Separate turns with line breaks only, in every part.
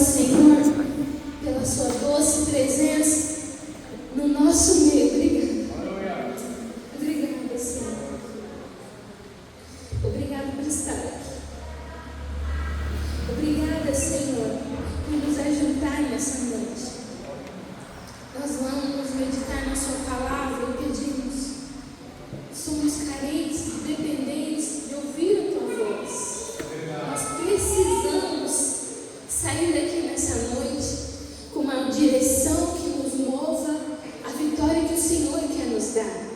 Senhor, pela sua doce presença no nosso meio. Obrigada. Obrigada, Senhor. Obrigada por estar aqui. Obrigada, Senhor, por nos ajudar nessa noite. Nós vamos meditar na sua palavra e pedimos. Somos carentes, dependentes de ouvir a tua voz. Nós precisamos sair daqui nessa noite com uma direção que nos mova a vitória que o Senhor quer nos dar.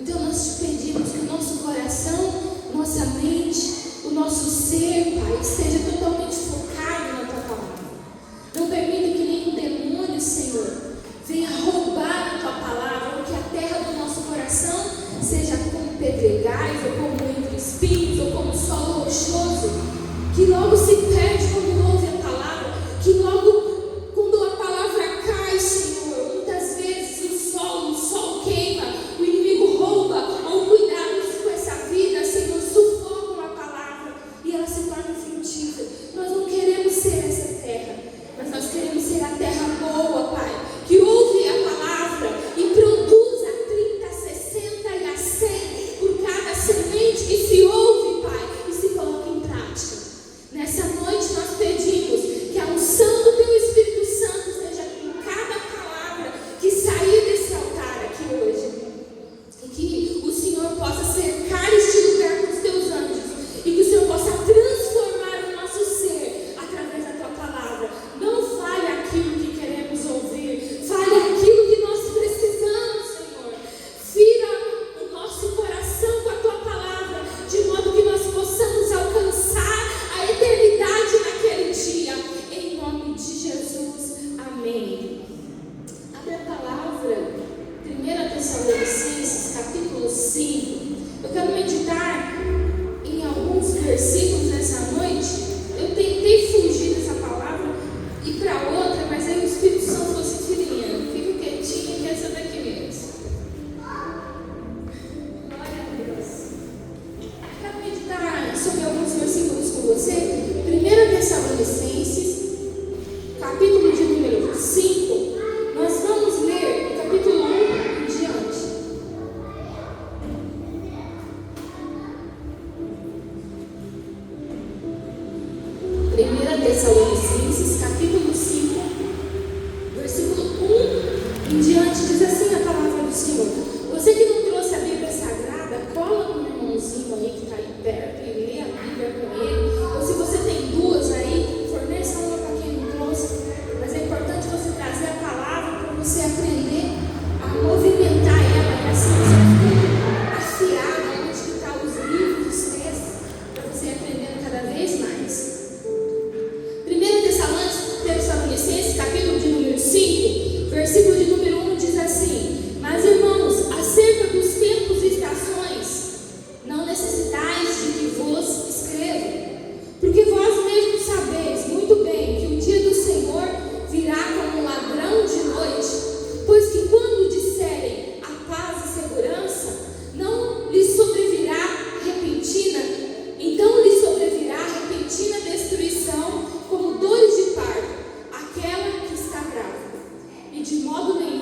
Então nós te pedimos que o nosso coração, nossa mente, o nosso ser, Pai, esteja totalmente focado na tua palavra. Não permita que nenhum demônio, Senhor, venha roubar a tua palavra, ou que a terra do nosso coração seja como pedregais, ou como entre espinhos, ou como solo rochoso, que logo se perde quando ouve a palavra, que logo quando a palavra cai, Senhor, muitas vezes o sol queima, o inimigo rouba, ou cuidados com essa vida, Senhor, sufocam a palavra e ela se torna frutífera. Nós não queremos ser essa terra, mas nós queremos ser a terra boa, Pai, que ouve a palavra e produz a 30, 60 e a 100 por cada semente que se ouve, Pai, e se coloca em prática. Nessa noite nós pedimos que a unção do Teu Espírito Santo esteja em cada palavra que sair desse altar aqui hoje, e que o Senhor possa cercar este lugar com os Teus anjos, e que o Senhor possa transformar o nosso ser através da Tua palavra. Não fale aquilo que queremos ouvir, fale aquilo que nós precisamos, Senhor. Vira o nosso coração com a Tua palavra, de modo que nós possamos alcançar a eternidade naquele dia, em nome de Jesus, amém. Abre a palavra, 1 Tessalonicenses, capítulo 5. Eu quero meditar em alguns versículos nessa noite. Eu tentei fugir dessa palavra e ir para outra, mas aí o Espírito Santo falou assim: filhinha, fica quietinha, que essa daqui mesmo. Glória a Deus. Quero meditar sobre alguns versículos com você. 1 Tessalonicenses, capítulo de número 5. Nós vamos ler o capítulo 1 em diante. 1 Tessalonicenses, capítulo 5, versículo 1 em diante, diz assim a palavra do Senhor. Você que não trouxe a Bíblia Sagrada, cola no irmãozinho aí que está aí perto e lê a Bíblia com ele. Ou se você tem duas aí, forneça uma para quem não trouxe. Mas é importante você trazer a palavra para você aprender a movimentar ela, e assim você fica afiado onde que estão os livros, os textos, para você ir aprendendo cada vez mais. 1 Tessalonicenses, capítulo de número 5, versículo de número 1 diz assim: mas irmãos, acerca dos tempos e estações, não necessitais de que vos escreva, porque vós mesmos sabeis muito bem que o dia do Senhor virá como um ladrão de noite, pois que quando disserem a paz e segurança, não lhes sobrevirá repentina, então lhes sobrevirá repentina destruição, como dores de parto, aquela que está grávida, e de modo nenhum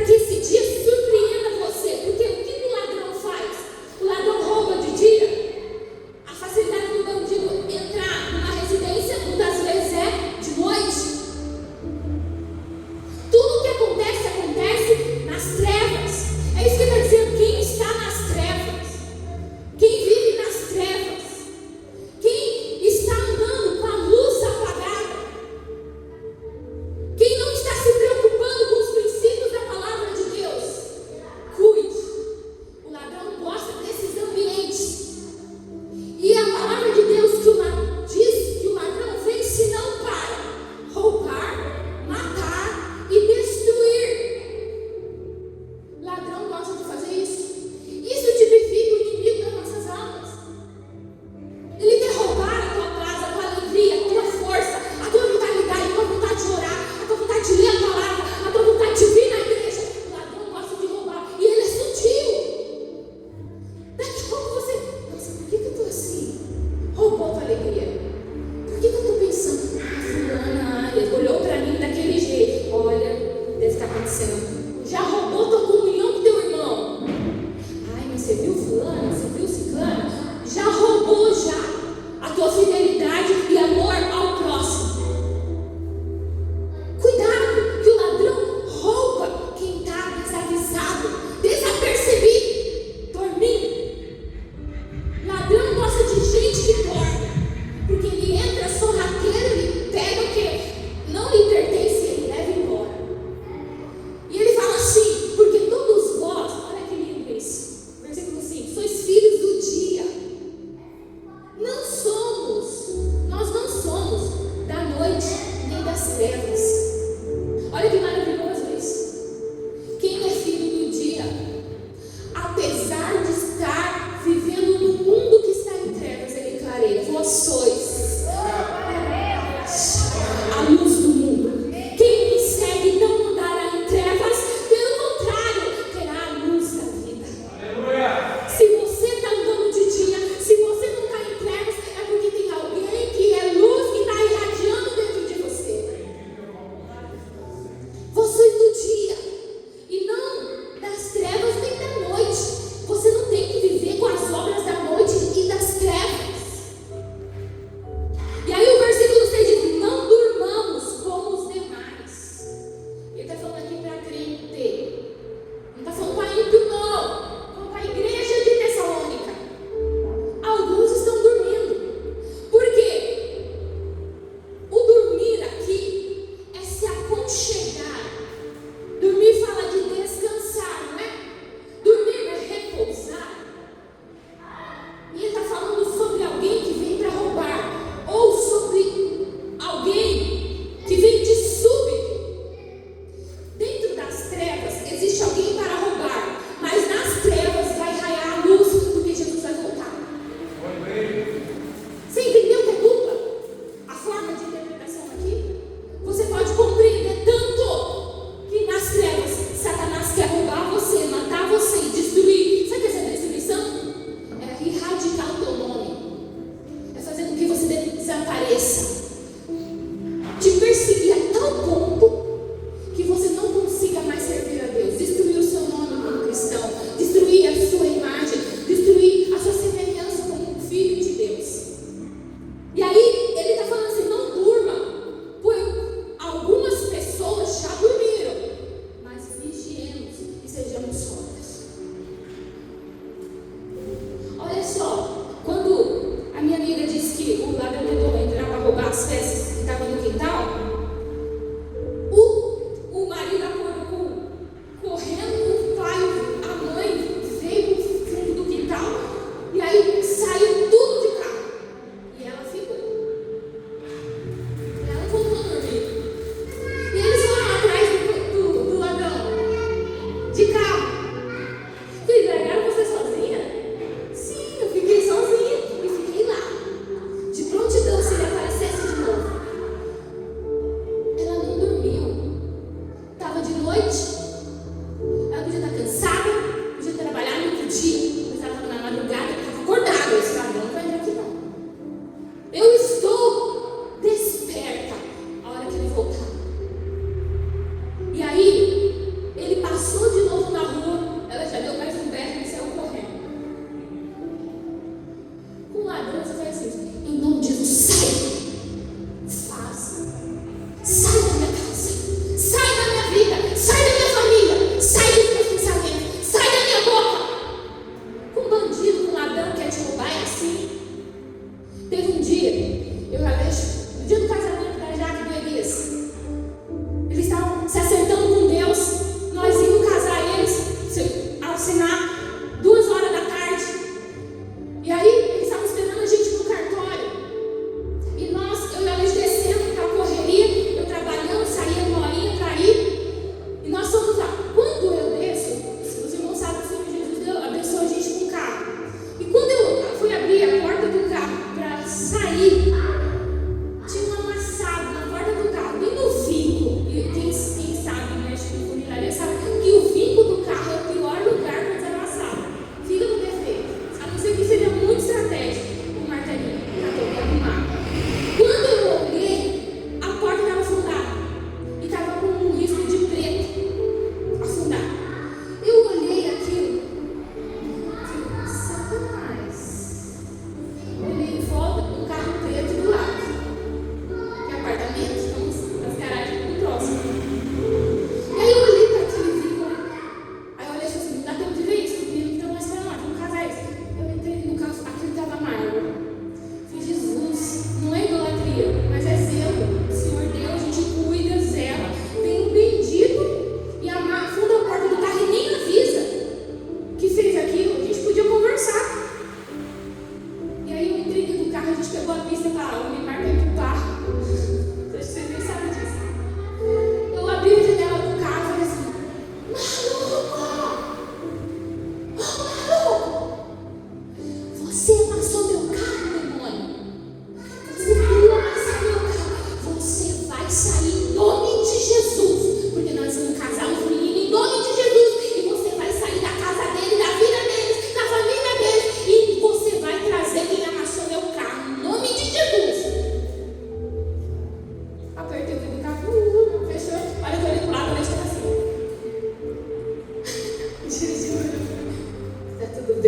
que esse dia surpreenda você. Porque o que o ladrão faz? O ladrão rouba de dia. A facilidade do bandido entrar numa residência, muitas vezes é de noite. Tudo o que acontece, acontece nas trevas. É isso que está dizendo. Quem está nas trevas, quem vive nas trevas, quem está andando com a luz apagada, quem não está se preocupando com os princípios da palavra de Deus,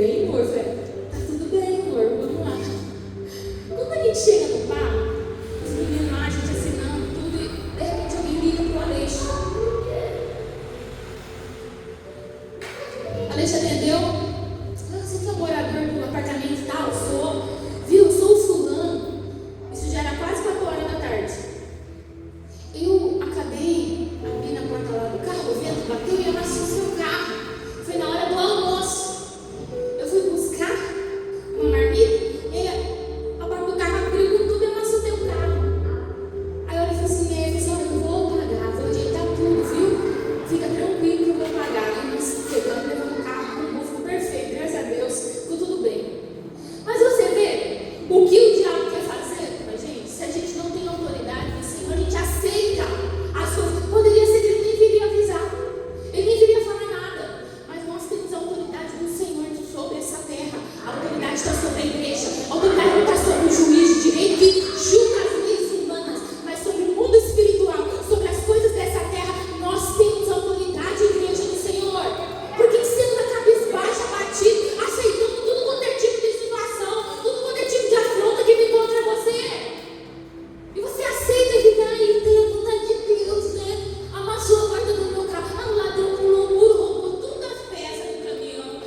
bem, amor? Eu falei, tá tudo bem, amor, vamos lá. Quando a gente chega no carro, os meninos lá, a gente assinando tudo, e de repente alguém liga pro Aleixo. Aleixo atendeu. Você que é morador do apartamento e tal? Sou. Viu? Sou o fulano. Isso já era quase 4 horas da tarde. Eu acabei abrindo a porta lá do carro, o vento bateu e amassou o seu carro. Foi na hora do almoço. Eu fui buscar uma marmita e a porta do carro abriu com tudo e amassou o teu carro. Aí eu falei assim, eu vou pagar, vou adiantar tudo, viu? Fica tranquilo que eu vou pagar. E nós pegamos, levamos o carro, ficou perfeito, graças a Deus, ficou tudo bem. Mas você vê o que o diabo quer fazer com a gente? Se a gente não tem autoridade do Senhor, a gente aceita as coisas. Poderia ser que ele nem viria avisar, ele nem viria falar nada. Mas nós temos a autoridade do Senhor sobre essa terra. A autoridade está sobre a igreja. A autoridade não está sobre o juiz de direito que julga as leis humanas, mas sobre o mundo espiritual, sobre as coisas dessa terra. Nós temos autoridade, igreja do Senhor. Por que você anda cabisbaixa, batido, aceitando tudo quanto é tipo de situação, tudo quanto é tipo de afronta que vem contra você? E você aceita que daí tem a vontade de Deus, né? Amassou a porta do meu carro, o ladrão pulou o muro, roubou todas as peças do caminhão.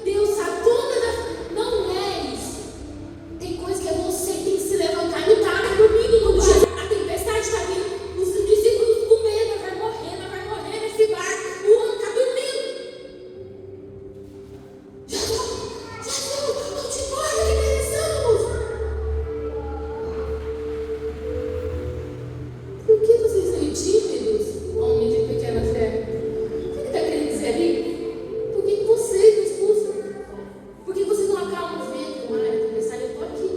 Deus sabe todas as... Não é isso. Tem coisa que é você que tem que se levantar e lutar por mim no nome de Jesus. A tempestade está vindo, os discípulos com medo, vai morrer nesse barco, o homem está dormindo. Jesus, vamos embora, que mereçamos. Por que vocês são tímidos, homens de pequena fé? O que está querendo dizer ali? Por que vocês não expulsam? Por que vocês não acalmam o vento? Uma hora tempestade, eu estou aqui.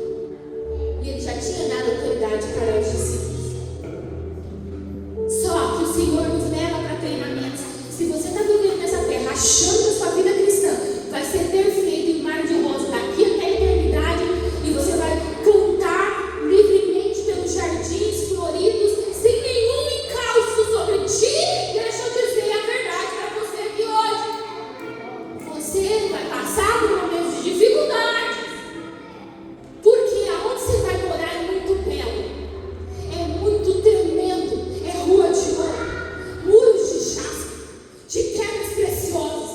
E ele já tinha dado autoridade para os discípulos. Só que o Senhor nos leva para treinamentos. Se você está vivendo nessa terra achando que a sua vida cristã vai ser perfeita e mar de rosa daqui até a eternidade, e você vai cantar livremente pelos jardins floridos sem nenhum encalço sobre ti, deixa eu dizer a verdade para você aqui hoje. Você vai passar por momentos de dificuldade. Porque aonde você vai morar é muito belo, é muito tremendo, é rua de ouro, muros de jaspe, de pedras preciosas,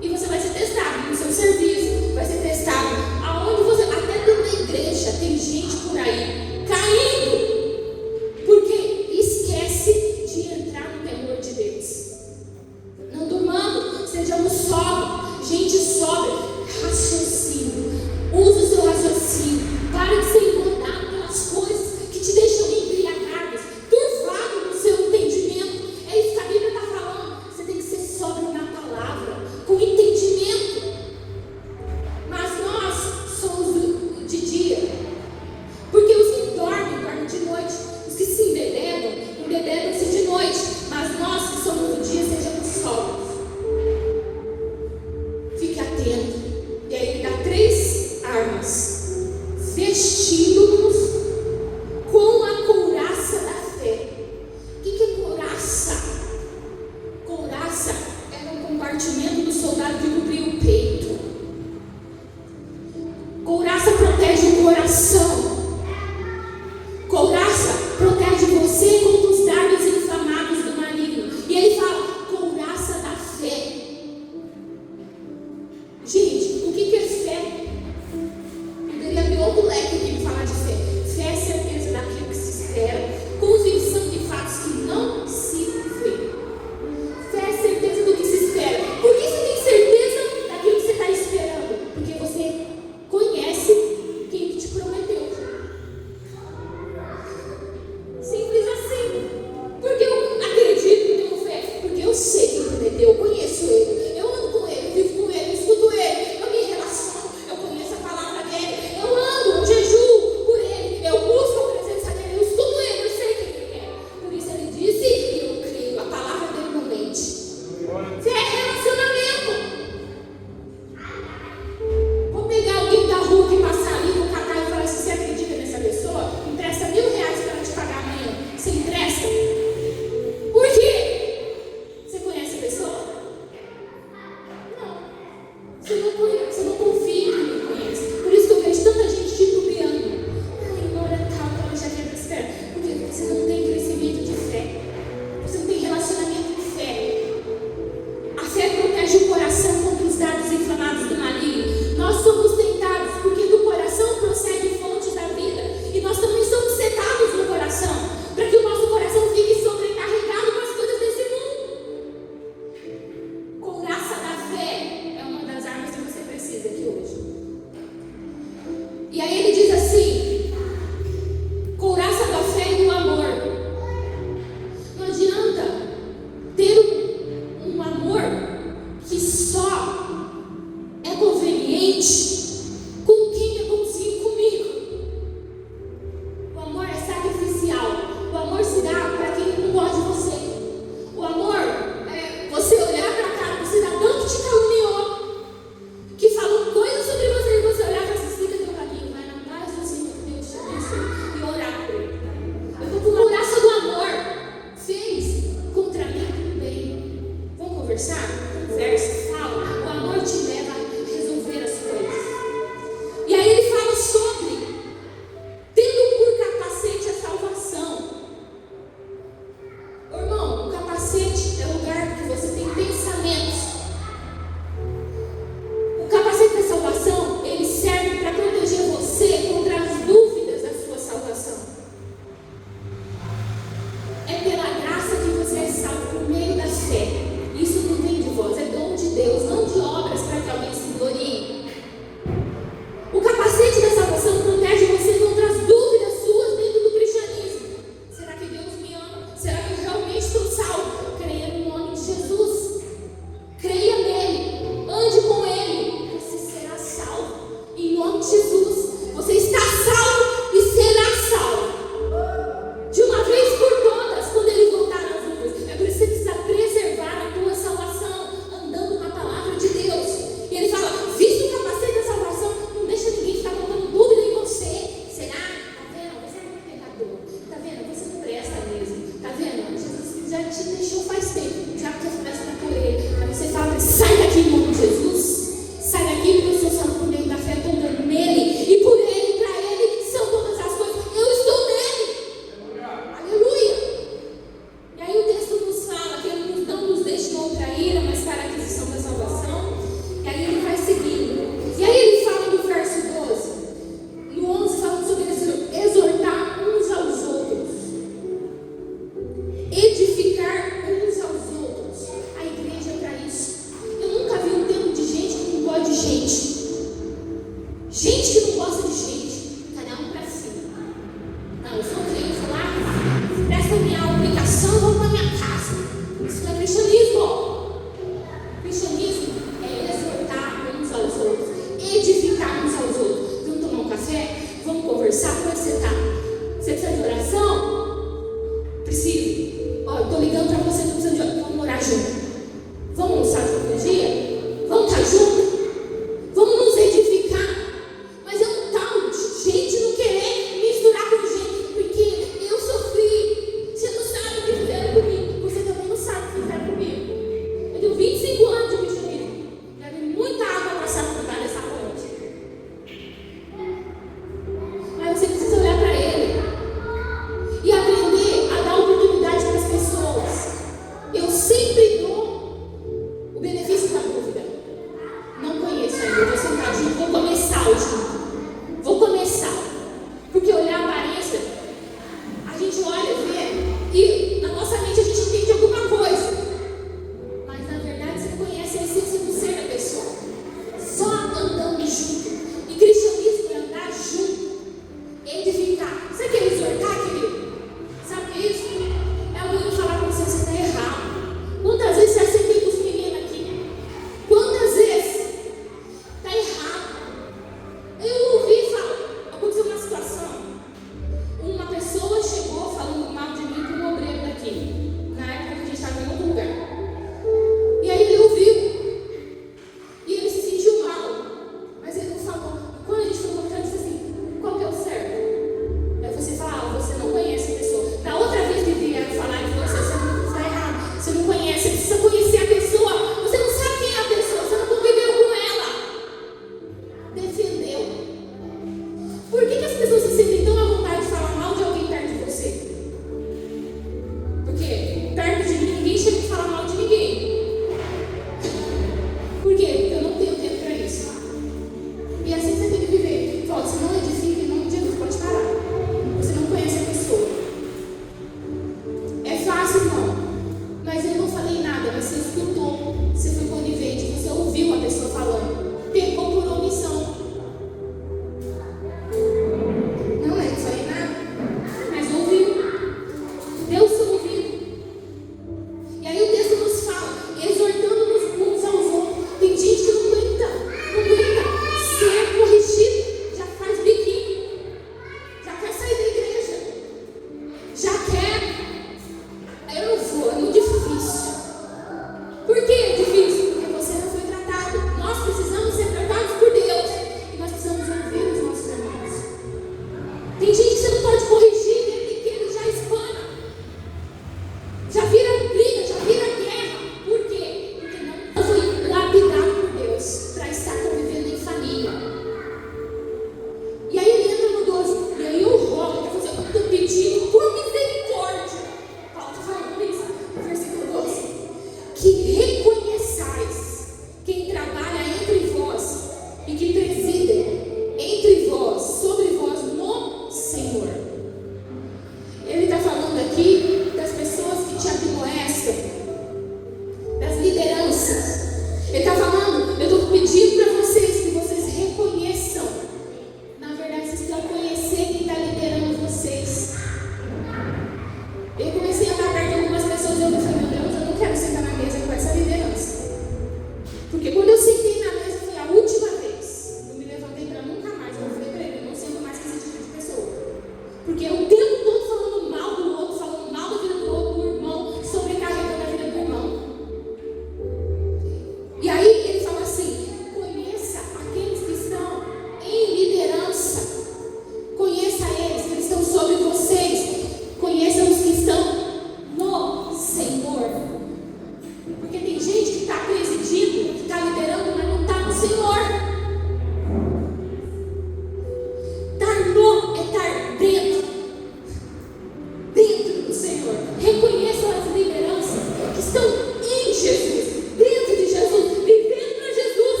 Senhor. Reconheçam as lideranças que estão em Jesus, dentro de Jesus, vivendo para Jesus.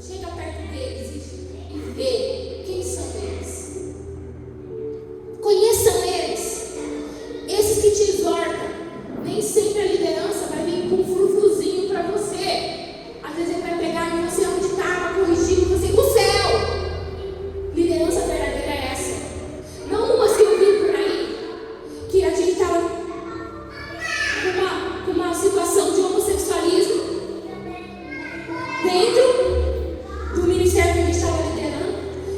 Chega perto deles e vê quem são eles. Conheçam eles. Esses que te exortam. Nem sempre a liderança vai vir com um frufruzinho para você. Às vezes ele vai pegar em você onde estava, corrigir você do céu. Liderança verdadeira é essa. Não umas que eu vi por aí, que a gente estava com uma situação de homossexualismo dentro do ministério que a gente estava liderando.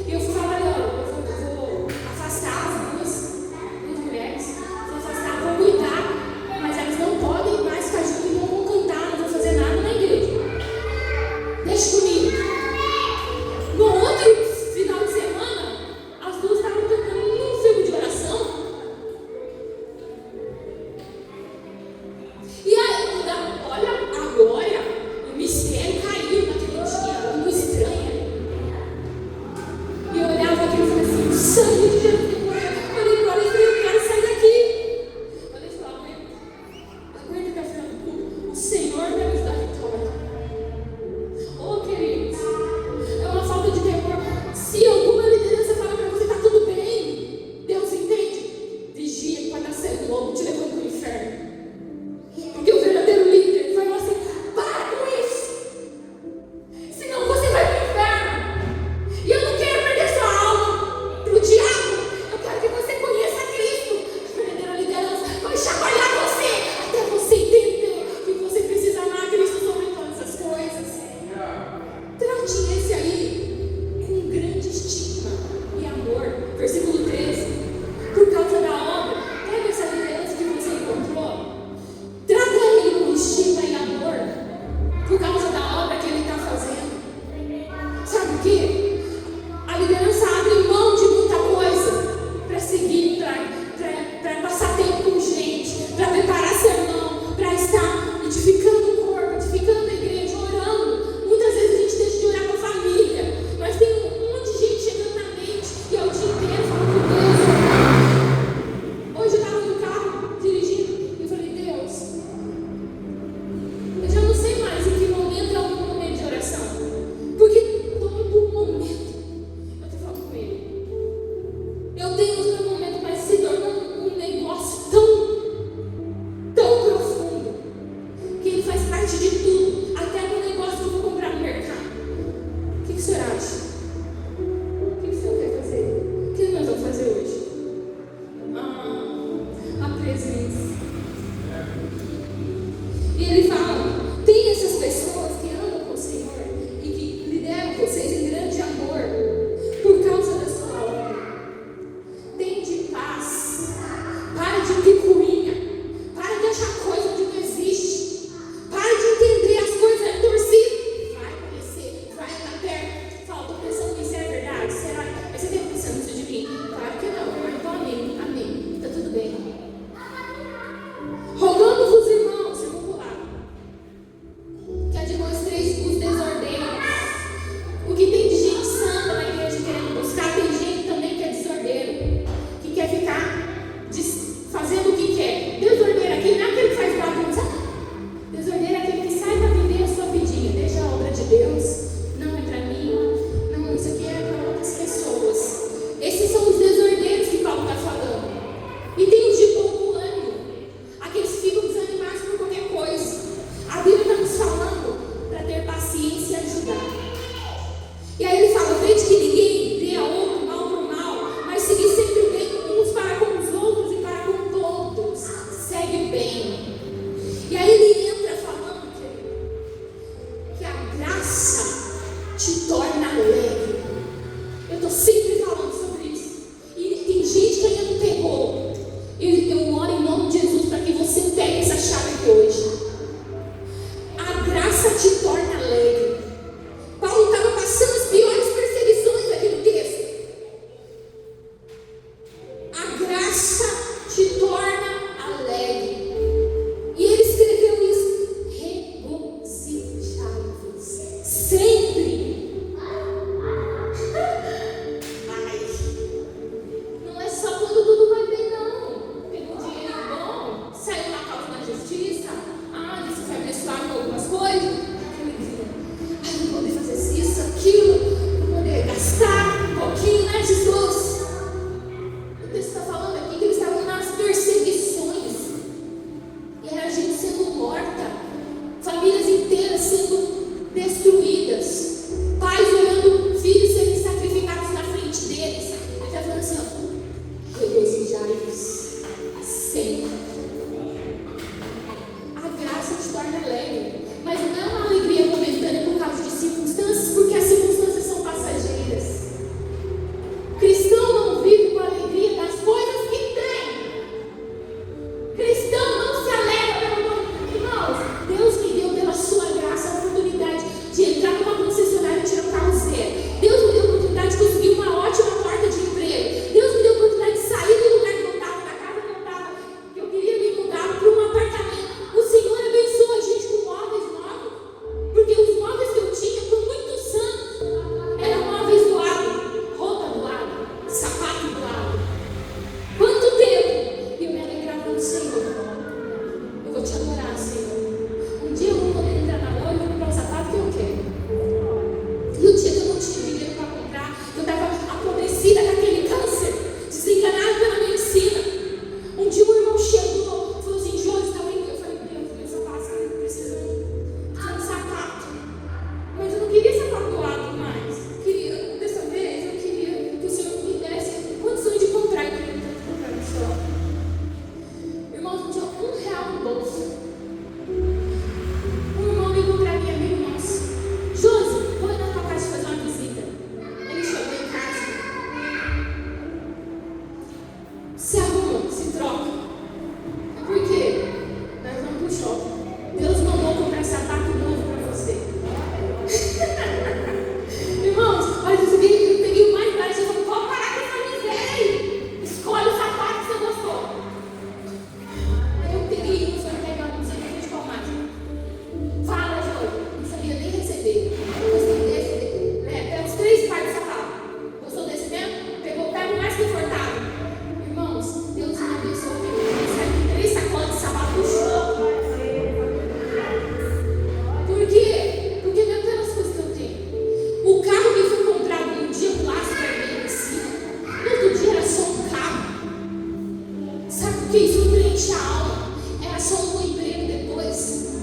E eu falava, eu vou afastar as duas mulheres, vou afastar, vou cuidar, mas elas não podem mais ficar juntas e não vão cantar, não vão fazer nada na igreja. Deixa comigo. No outro final de semana, as duas estavam cantando num filme de oração. E aí, olha, agora o mistério caiu naquele dia, no estranho. E eu olhava aquilo e falei assim: o sangue de Jesus tem poder. Eu falei, agora eu quero sair daqui. Eu falei, aguenta até o final do culto. O Senhor vai nos dar vitória. Oh, queridos, é uma falta de temor. Se alguma liderança fala para você, tá tudo bem, Deus entende. Vigia que pode nascer logo te levando para o inferno. Porque o verdadeiro líder vai falar assim: para com isso, senão você vai para o inferno. E eu não quero perder sua alma para o diabo. Eu quero que você conheça Cristo. A verdadeira liderança vai chacoalhar você até você entender que você precisa amar Cristo sobre todas as coisas. Trate esse aí com grande estima e amor. Versículo 13. Por causa da obra, pega essa liderança que você encontrou, trata ele com estima e amor, por causa da obra que ele está fazendo. Sabe o que? A liderança abre mão de muita coisa para seguir, para passar tempo com gente, para preparar sermão, para estar edificando o corpo, edificando a igreja, orando. Muitas vezes a gente deixa de orar com a família, mas tem um monte de gente chegando na mente e é o dia inteiro falando com Deus. Hoje eu estava no carro dirigindo e eu falei: Deus, eu já não sei mais em que momento é o momento de oração, porque todo momento eu estou falando com Ele. Eu tenho os meus momentos, mas se torna um negócio tão profundo que ele faz parte de tudo, até no negócio que eu vou comprar no mercado. O que o senhor acha? O que o senhor quer fazer? O que nós vamos fazer hoje? A presença. E ele fala: tem essas pessoas que andam com o Senhor e que lideram vocês em grande amor por causa da sua obra. Tende paz. Para de picuinha. Para de achar coisa onde não existe. Para de entender as coisas torcidas. Vai conhecer, vai andar perto. Fala: estou pensando nisso, é verdade? Será? Mas você está pensando isso de mim? Claro que não. Então amém, amém. Está tudo bem. Rogando-vos, irmãos, eu vou pular, que admoestreis os desordeiros. O que tem de gente santa na igreja querendo buscar, tem gente também que é desordeiro, que quer ficar fazendo o que quer. Desordeiro aqui não é aquele que faz bagunça. Desordeiro é aquele que sai para viver a sua vidinha. Deixa a obra de Deus, não é para mim, não, isso aqui é para outras pessoas. Esses são os desordeiros que Paulo está falando. E tem os de pouco ânimo, aqueles que ficam desanimados por qualquer coisa. A Bíblia está nos falando para ter paciência e ajudar. E aí ele fala: vede que ninguém dê a outro mal por mal, mas seguir sempre o bem uns para com os outros e para com todos. Segue o bem. E aí ele entra falando que a graça te torna alegre. Eu estou sempre falando sobre isso. E tem gente que ainda não pegou. Eu oro em nome de Jesus para que você pegue essa chave aqui hoje. A graça te torna alegre. Paulo estava passando as piores perseguições daquele texto. A graça te torna alegre. E ele escreveu isso: regozijai-vos sempre. Ai, não é só quando tudo vai bem, não. Tem um dinheiro bom, porque isso preenche a alma. Era só um emprego depois.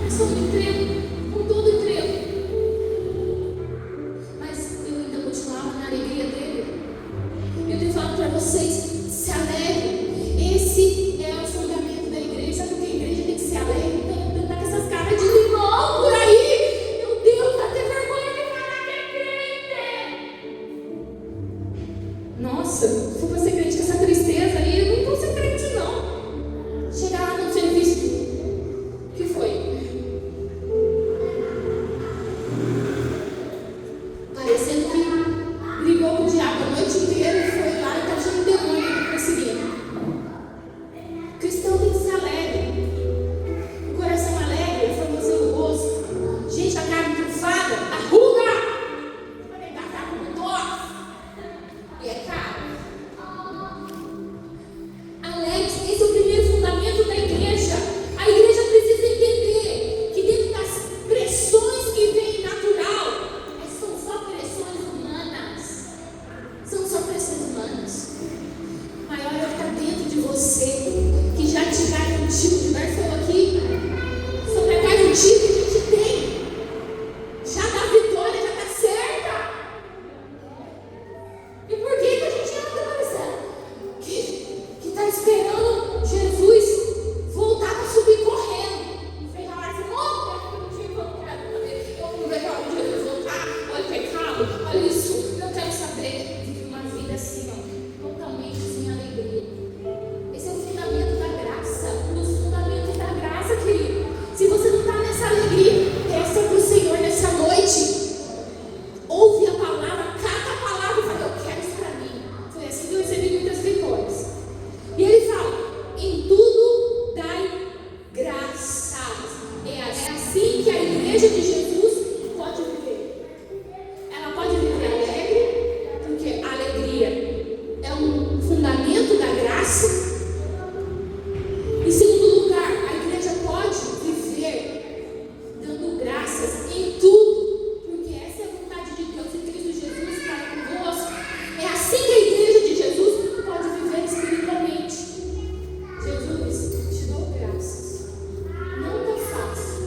Era só um emprego, com todo emprego. Mas eu ainda continuava na alegria dele. Eu tenho falado para vocês, se alegrem. Esse é o fundamento da igreja. Sabe por que a igreja tem que ser alegre? Não tá com essas caras de limão por aí. Meu Deus, dá até vergonha de falar que é crente. Nossa, se for pra ser crente com essa tristeza aí, eu não vou ser crente não. Chegar lá no serviço, o que foi? Parecendo que brigou com o diabo a noite inteira e foi lá e tá cheio de demônio perseguindo. Cristão tem que ser alegre. O coração alegre é formoseiro o rosto. Gente, a carne trufada, a ruga, vai dar capa no toque. E é caro. Alegre, esse é o primeiro fundamento da igreja. A igreja precisa entender que dentro das pressões que vem natural, são só pressões humanas. São só pressões humanas. O maior é o que está dentro de você, que já te garantiu. O Gilberto falou aqui sobre a garantia que a gente tem. Já dá vitória, já está certa. E por que a gente anda, Marcelo? Que está esperando Jesus voltar para subir correndo. Não fez a hora de morrer, eu não vejo a hora de Jesus voltar. Olha o pecado, olha isso. Eu quero saber. Vive uma vida assim, ó, totalmente sem alegria. Esse é o fundamento da graça, um dos fundamentos da graça, querido. Se você não está nessa alegria, peça para o Senhor nessa noite. Ouve a palavra, cata a palavra e fala, eu quero isso para mim. Foi assim que eu recebi muitas vitórias. E ele fala, em tudo dai graças. É assim que a igreja de Jesus pode viver. Ela pode viver alegre, porque a alegria é um fundamento da graça. Em segundo lugar, a igreja pode viver dando graças em tudo, porque essa é a vontade de Deus e Cristo Jesus para conosco. É assim que a igreja de Jesus pode viver espiritualmente. Jesus, te dou graças. Não está fácil,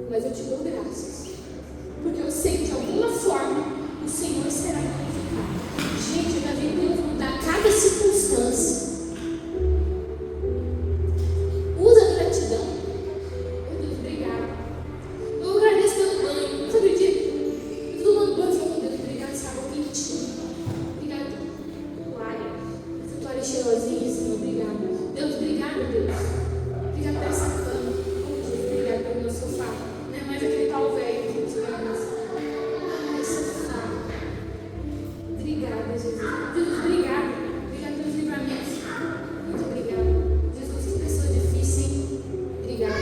mas eu te dou graças, porque eu sei que de alguma forma o Senhor será glorificado. Gente, na vida Deus mudar cada circunstância. Usa a gratidão. Meu Deus, obrigado. Eu agradeço pelo banho. Você acredita? Eu tô tomando banho e falo, meu Deus, obrigado, essa água quentinha. Obrigado pela toalha. Essa toalha cheirosinha, Senhor, obrigado. Deus, obrigado, Deus. Obrigado por essa cama. Oh, Deus, obrigado pelo meu sofá. Não é mais aquele pau velho que eu tinha antes. Ai, sofá. Obrigada, Jesus. Deus, obrigado. Obrigado pelos livramentos. Muito obrigado. Jesus, que pessoa difícil, hein? Obrigado.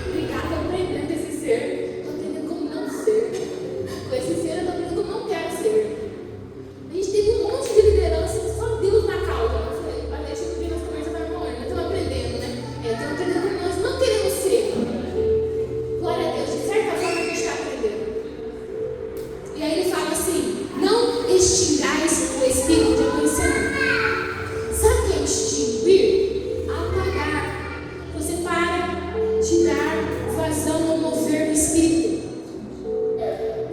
Obrigada, aprendendo esse ser. Estou aprendendo como não ser. Com esse ser, eu estou aprendendo como não quero ser. A gente teve um monte de liderança, só Deus na causa. Eu falei, olha, deixa eu ver nas conversas da irmã, mas estamos aprendendo, né? Estamos aprendendo como nós não queremos ser. Glória a Deus, de certa forma a gente está aprendendo. E aí ele fala assim, não extingais o espírito de conhecimento. Sabe o que é extinguir? Apagar. Você para de dar vazão ao mover do espírito.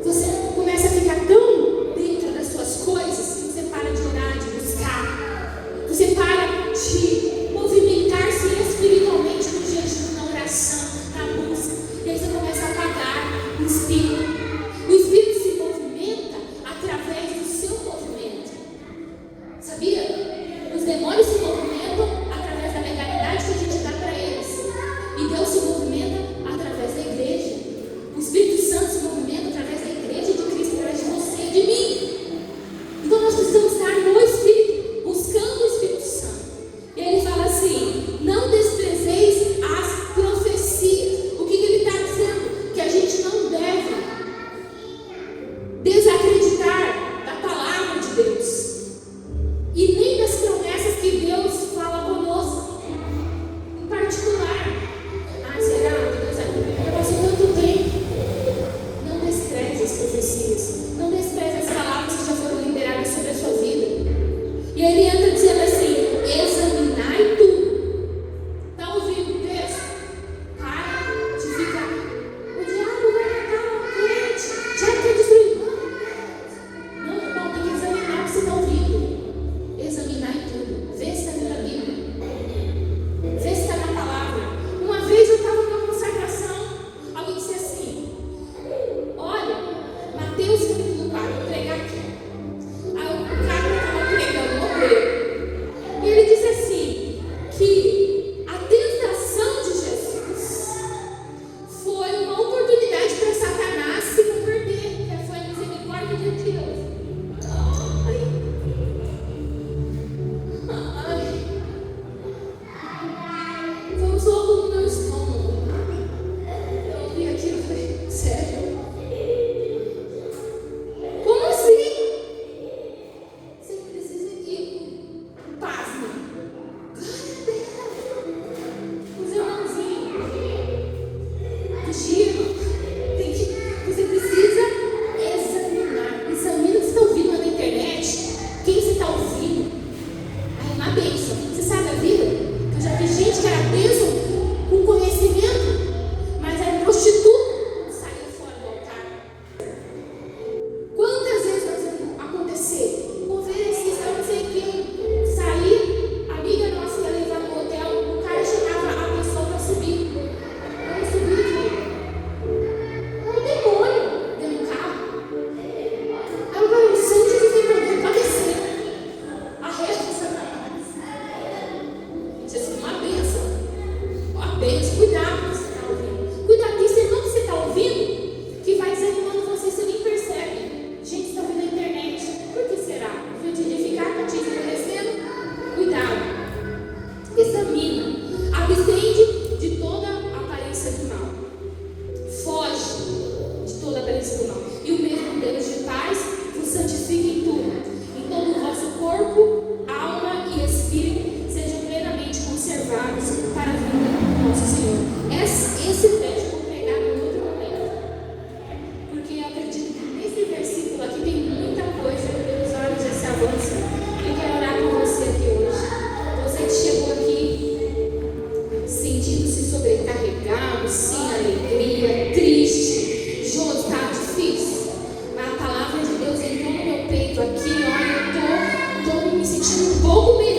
Você começa a ficar tão dentro das suas coisas que você para de orar, de buscar. Você para de movimentar-se espiritualmente no jejum, na oração, na busca. E aí você começa a apagar o espírito. O espírito se movimenta através do seu movimento. Sabia? Os demônios se movimentam através da legalidade que a gente dá para eles. E Deus se movimenta através da igreja. O Espírito Santo se movimenta através da igreja de Cristo, através de você e de mim. Então nós precisamos estar no Espírito, buscando o Espírito Santo. E ele fala assim, não desprezeis as profecias. O que ele está dizendo? Que a gente não deve desacreditar da palavra de Deus e nem das promessas que Deus Esse trecho eu vou pregar em outro momento, porque eu acredito que nesse versículo aqui tem muita coisa pelos olhos desse avanço. Eu quero orar por você aqui hoje. Você que chegou aqui sentindo-se sobrecarregado, sem alegria, triste. Jô, está difícil. A palavra de Deus entrou no meu peito aqui, olha, eu estou me sentindo um pouco melhor.